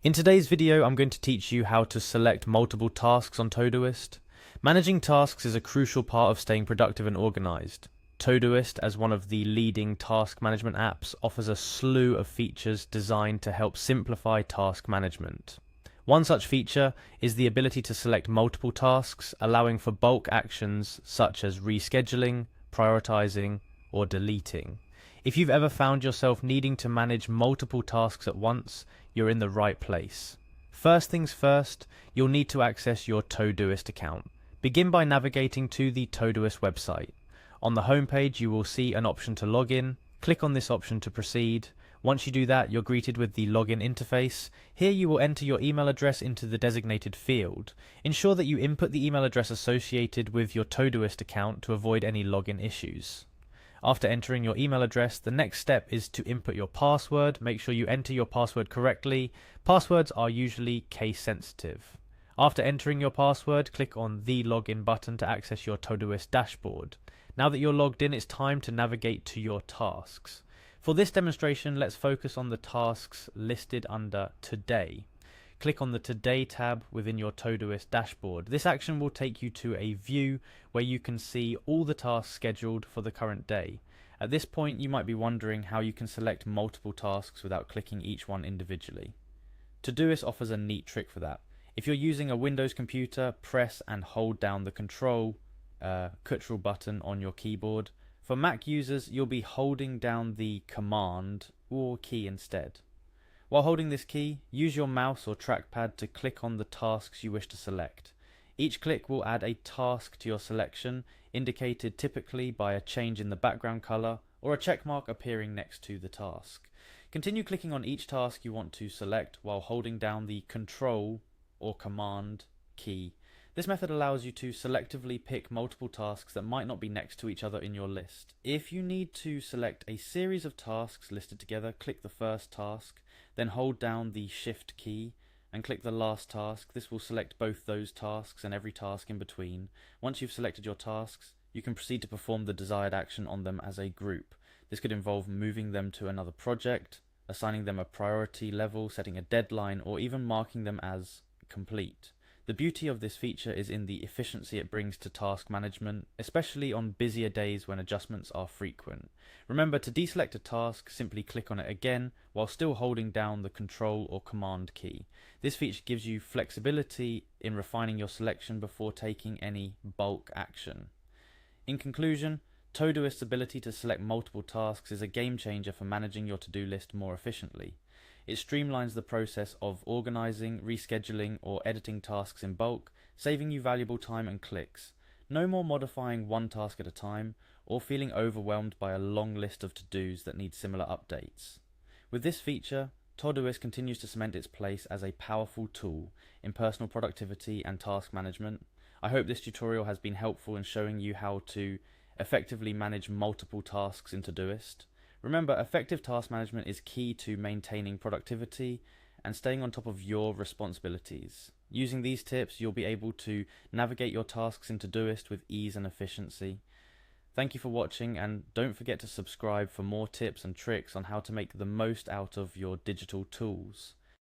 In today's video, I'm going to teach you how to select multiple tasks on Todoist. Managing tasks is a crucial part of staying productive and organized. Todoist, as one of the leading task management apps, offers a slew of features designed to help simplify task management. One such feature is the ability to select multiple tasks, allowing for bulk actions such as rescheduling, prioritizing, or deleting. If you've ever found yourself needing to manage multiple tasks at once, you're in the right place. First things first, you'll need to access your Todoist account. Begin by navigating to the Todoist website. On the homepage, you will see an option to log in. Click on this option to proceed. Once you do that, you're greeted with the login interface. Here you will enter your email address into the designated field. Ensure that you input the email address associated with your Todoist account to avoid any login issues. After entering your email address, the next step is to input your password. Make sure you enter your password correctly. Passwords are usually case sensitive. After entering your password, click on the login button to access your Todoist dashboard. Now that you're logged in, it's time to navigate to your tasks. For this demonstration, let's focus on the tasks listed under Today. Click on the Today tab within your Todoist dashboard. This action will take you to a view where you can see all the tasks scheduled for the current day. At this point, you might be wondering how you can select multiple tasks without clicking each one individually. Todoist offers a neat trick for that. If you're using a Windows computer, press and hold down the Control button on your keyboard. For Mac users, you'll be holding down the Command or key instead. While holding this key, use your mouse or trackpad to click on the tasks you wish to select. Each click will add a task to your selection, indicated typically by a change in the background color or a check mark appearing next to the task. Continue clicking on each task you want to select while holding down the Control or Command key. This method allows you to selectively pick multiple tasks that might not be next to each other in your list. If you need to select a series of tasks listed together, click the first task, then hold down the Shift key and click the last task. This will select both those tasks and every task in between. Once you've selected your tasks, you can proceed to perform the desired action on them as a group. This could involve moving them to another project, assigning them a priority level, setting a deadline, or even marking them as complete. The beauty of this feature is in the efficiency it brings to task management, especially on busier days when adjustments are frequent. Remember, to deselect a task, simply click on it again while still holding down the Control or Command key. This feature gives you flexibility in refining your selection before taking any bulk action. In conclusion, Todoist's ability to select multiple tasks is a game changer for managing your to-do list more efficiently. It streamlines the process of organizing, rescheduling, or editing tasks in bulk, saving you valuable time and clicks. No more modifying one task at a time, or feeling overwhelmed by a long list of to-dos that need similar updates. With this feature, Todoist continues to cement its place as a powerful tool in personal productivity and task management. I hope this tutorial has been helpful in showing you how to effectively manage multiple tasks in Todoist. Remember, effective task management is key to maintaining productivity and staying on top of your responsibilities. Using these tips, you'll be able to navigate your tasks in Todoist with ease and efficiency. Thank you for watching, and don't forget to subscribe for more tips and tricks on how to make the most out of your digital tools.